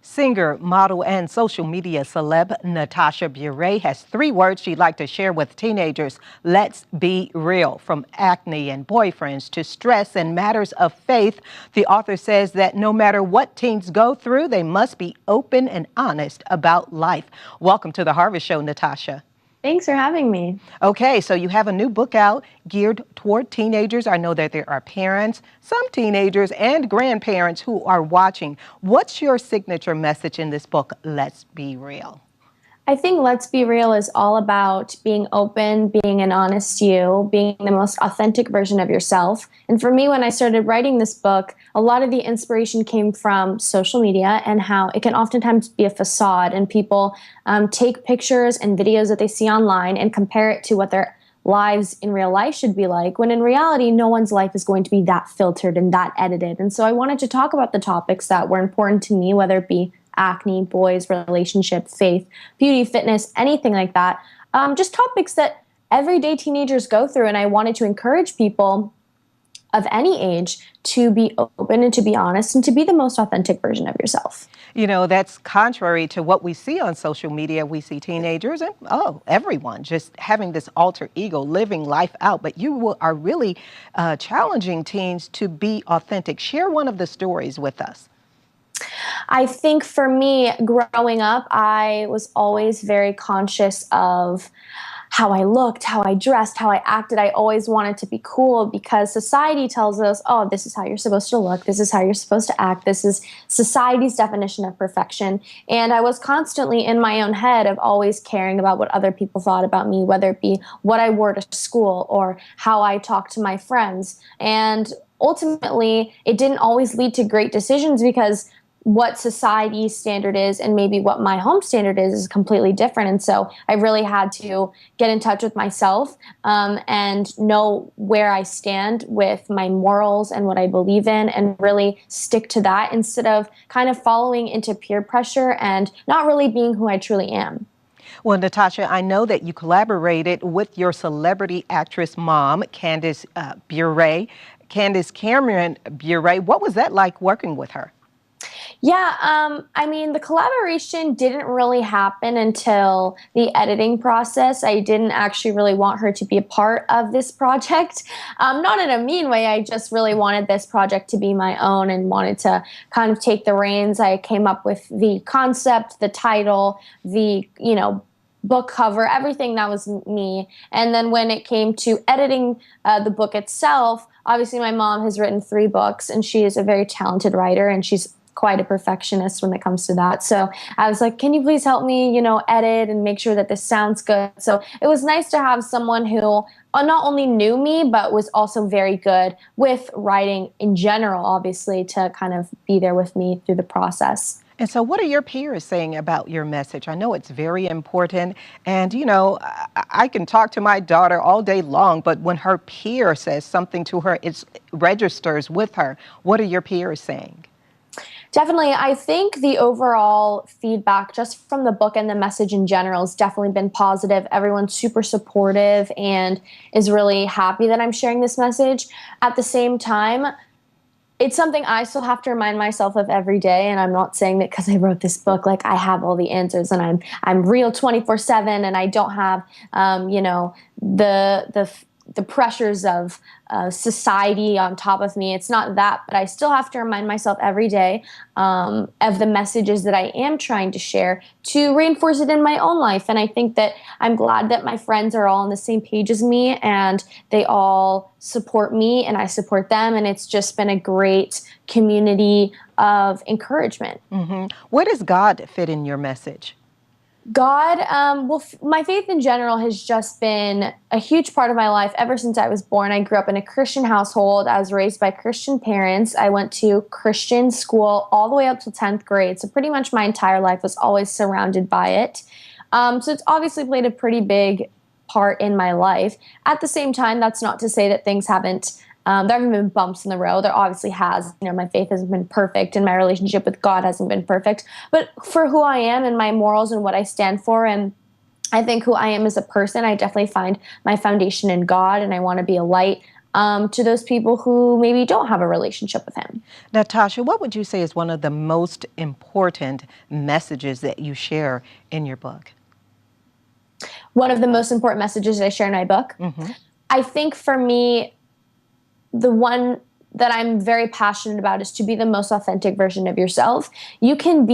Singer, model, and social media celeb Natasha Bure has 3 words she'd like to share with teenagers. Let's be real. From acne and boyfriends to stress and matters of faith, the author says that no matter what teens go through, they must be open and honest about life. Welcome to the Harvest Show, Natasha. Thanks for having me. Okay, so you have a new book out geared toward teenagers. I know that there are parents, some teenagers, and grandparents who are watching. What's your signature message in this book, Let's Be Real? I think Let's Be Real is all about being open, being an honest you, being the most authentic version of yourself. And for me, when I started writing this book, a lot of the inspiration came from social media and how it can oftentimes be a facade, and people take pictures and videos that they see online and compare it to what their lives in real life should be like, when in reality, no one's life is going to be that filtered and that edited. And so I wanted to talk about the topics that were important to me, whether it be acne, boys, relationship, faith, beauty, fitness, anything like that. Just topics that everyday teenagers go through. And I wanted to encourage people of any age to be open and to be honest and to be the most authentic version of yourself. You know, that's contrary to what we see on social media. We see teenagers and, everyone just having this alter ego, living life out. But you are really challenging teens to be authentic. Share one of the stories with us. I think for me, growing up, I was always very conscious of how I looked, how I dressed, how I acted. I always wanted to be cool because society tells us, oh, this is how you're supposed to look. This is how you're supposed to act. This is society's definition of perfection. And I was constantly in my own head of always caring about what other people thought about me, whether it be what I wore to school or how I talked to my friends. And ultimately, it didn't always lead to great decisions because what society's standard is and maybe what my home standard is completely different. And so I really had to get in touch with myself and know where I stand with my morals and what I believe in, and really stick to that instead of kind of following into peer pressure and not really being who I truly am. Well, Natasha, I know that you collaborated with your celebrity actress mom, Candace Cameron Bure. What was that like working with her? Yeah, I mean, the collaboration didn't really happen until the editing process. I didn't actually really want her to be a part of this project. Not in a mean way, I just really wanted this project to be my own and wanted to kind of take the reins. I came up with the concept, the title, the, book cover, everything. That was me. And then when it came to editing the book itself, obviously my mom has written 3 books and she is a very talented writer and she's quite a perfectionist when it comes to that. So I was like, can you please help me, edit and make sure that this sounds good? So it was nice to have someone who not only knew me, but was also very good with writing in general, obviously, to kind of be there with me through the process. And so what are your peers saying about your message? I know it's very important. And, I can talk to my daughter all day long, but when her peer says something to her, it registers with her. What are your peers saying? Definitely. I think the overall feedback just from the book and the message in general has definitely been positive. Everyone's super supportive and is really happy that I'm sharing this message. At the same time, it's something I still have to remind myself of every day. And I'm not saying that because I wrote this book, like I have all the answers and I'm real 24/7 and I don't have, the pressures of society on top of me. It's not that, but I still have to remind myself every day of the messages that I am trying to share to reinforce it in my own life. And I think that I'm glad that my friends are all on the same page as me and they all support me and I support them. And it's just been a great community of encouragement. Mm-hmm. Where does God fit in your message? God, my faith in general has just been a huge part of my life ever since I was born. I grew up in a Christian household. I was raised by Christian parents. I went to Christian school all the way up to 10th grade. So pretty much my entire life was always surrounded by it. So it's obviously played a pretty big part in my life. At the same time, that's not to say that things haven't there haven't been bumps in the road. There obviously has. My faith hasn't been perfect and my relationship with God hasn't been perfect. But for who I am and my morals and what I stand for, and I think who I am as a person, I definitely find my foundation in God, and I want to be a light to those people who maybe don't have a relationship with him. Natasha, what would you say is one of the most important messages that you share in your book? One of the most important messages that I share in my book, I think for me, the one that I'm very passionate about is to be the most authentic version of yourself. You can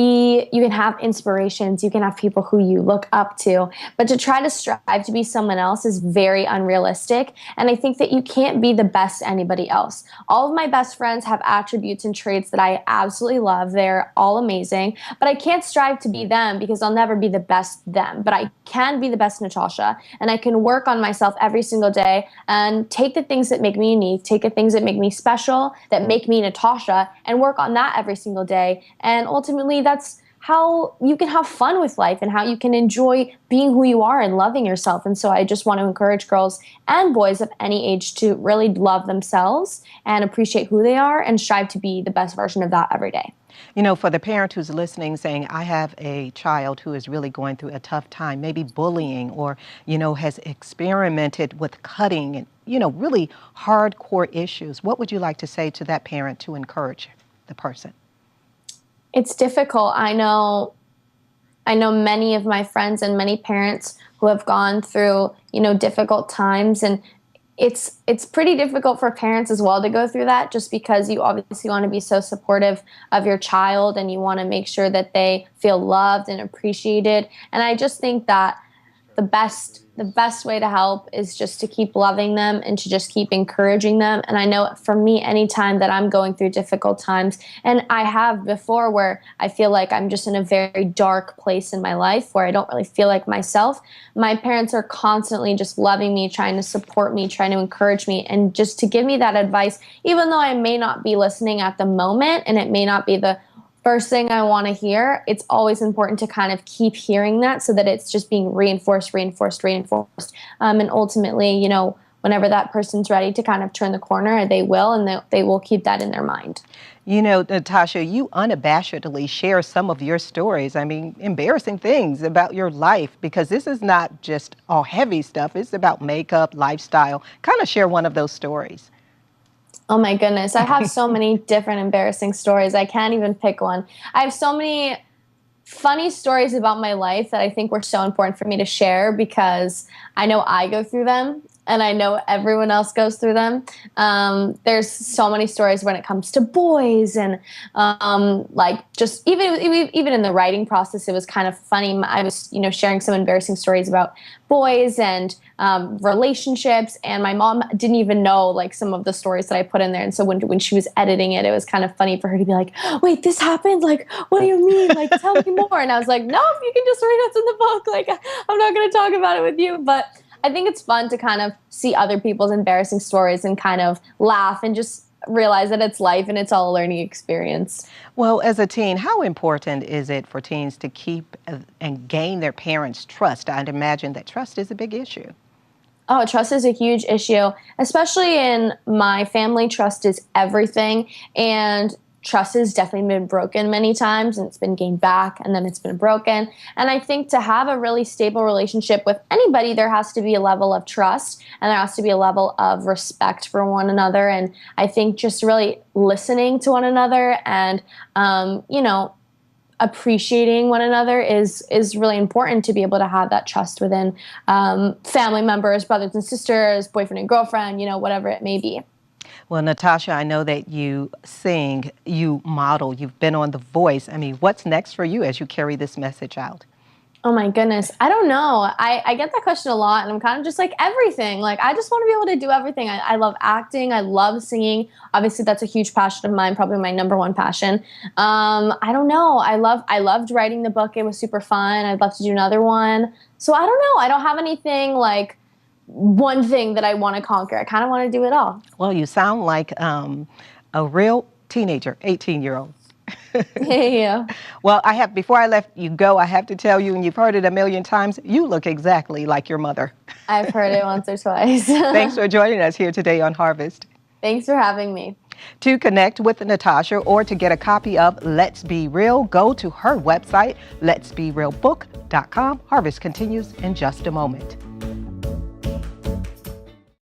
have inspirations, you can have people who you look up to, but to try to strive to be someone else is very unrealistic. And I think that you can't be the best anybody else. All of my best friends have attributes and traits that I absolutely love. They're all amazing, but I can't strive to be them because I'll never be the best them. But I can be the best Natasha, and I can work on myself every single day and take the things that make me unique, take the things that make me special, that make me Natasha, and work on that every single day. And ultimately, that's how you can have fun with life and how you can enjoy being who you are and loving yourself. And so I just want to encourage girls and boys of any age to really love themselves and appreciate who they are and strive to be the best version of that every day. You know, for the parent who's listening saying, I have a child who is really going through a tough time, maybe bullying or, has experimented with cutting and, really hardcore issues, what would you like to say to that parent to encourage the person? It's difficult. I know many of my friends and many parents who have gone through, difficult times, and it's pretty difficult for parents as well to go through that, just because you obviously want to be so supportive of your child and you want to make sure that they feel loved and appreciated. And I just think that the best way to help is just to keep loving them and to just keep encouraging them. And I know for me, anytime that I'm going through difficult times, and I have before where I feel like I'm just in a very dark place in my life where I don't really feel like myself, my parents are constantly just loving me, trying to support me, trying to encourage me, and just to give me that advice, even though I may not be listening at the moment and it may not be the first thing I want to hear. It's always important to kind of keep hearing that so that it's just being reinforced. And ultimately, whenever that person's ready to kind of turn the corner, they will, and they will keep that in their mind. Natasha, you unabashedly share some of your stories. I mean, embarrassing things about your life, because this is not just all heavy stuff. It's about makeup, lifestyle. Kind of share one of those stories. Oh my goodness. I have so many different embarrassing stories. I can't even pick one. I have so many funny stories about my life that I think were so important for me to share because I know I go through them and I know everyone else goes through them. There's so many stories when it comes to boys and just even in the writing process, it was kind of funny. I was, sharing some embarrassing stories about boys and relationships, and my mom didn't even know some of the stories that I put in there. And so when she was editing it, it was kind of funny for her to be like, "Wait, this happened? What do you mean? Tell me more." And I was like, "No, you can just read what's in the book. I'm not going to talk about it with you." But I think it's fun to kind of see other people's embarrassing stories and kind of laugh and just realize that it's life and it's all a learning experience. Well, as a teen, how important is it for teens to keep and gain their parents' trust? I'd imagine that trust is a big issue. Oh, trust is a huge issue, especially in my family. Trust is everything. And trust has definitely been broken many times, and it's been gained back, and then it's been broken. And I think to have a really stable relationship with anybody, there has to be a level of trust, and there has to be a level of respect for one another. And I think just really listening to one another and, appreciating one another is really important to be able to have that trust within family members, brothers and sisters, boyfriend and girlfriend, whatever it may be. Well, Natasha, I know that you sing, you model, you've been on The Voice. I mean, what's next for you as you carry this message out? Oh my goodness. I don't know. I get that question a lot, and I'm kind of just everything. I just want to be able to do everything. I love acting. I love singing. Obviously, that's a huge passion of mine, probably my number one passion. I don't know. I loved writing the book. It was super fun. I'd love to do another one. So I don't know. I don't have anything one thing that I want to conquer. I kind of want to do it all. Well, you sound like a real teenager, 18-year-old. Yeah. Well, before I let you go, I have to tell you, and you've heard it a million times, you look exactly like your mother. I've heard it once or twice. Thanks for joining us here today on Harvest. Thanks for having me. To connect with Natasha or to get a copy of Let's Be Real, go to her website, letsberealbook.com. Harvest continues in just a moment.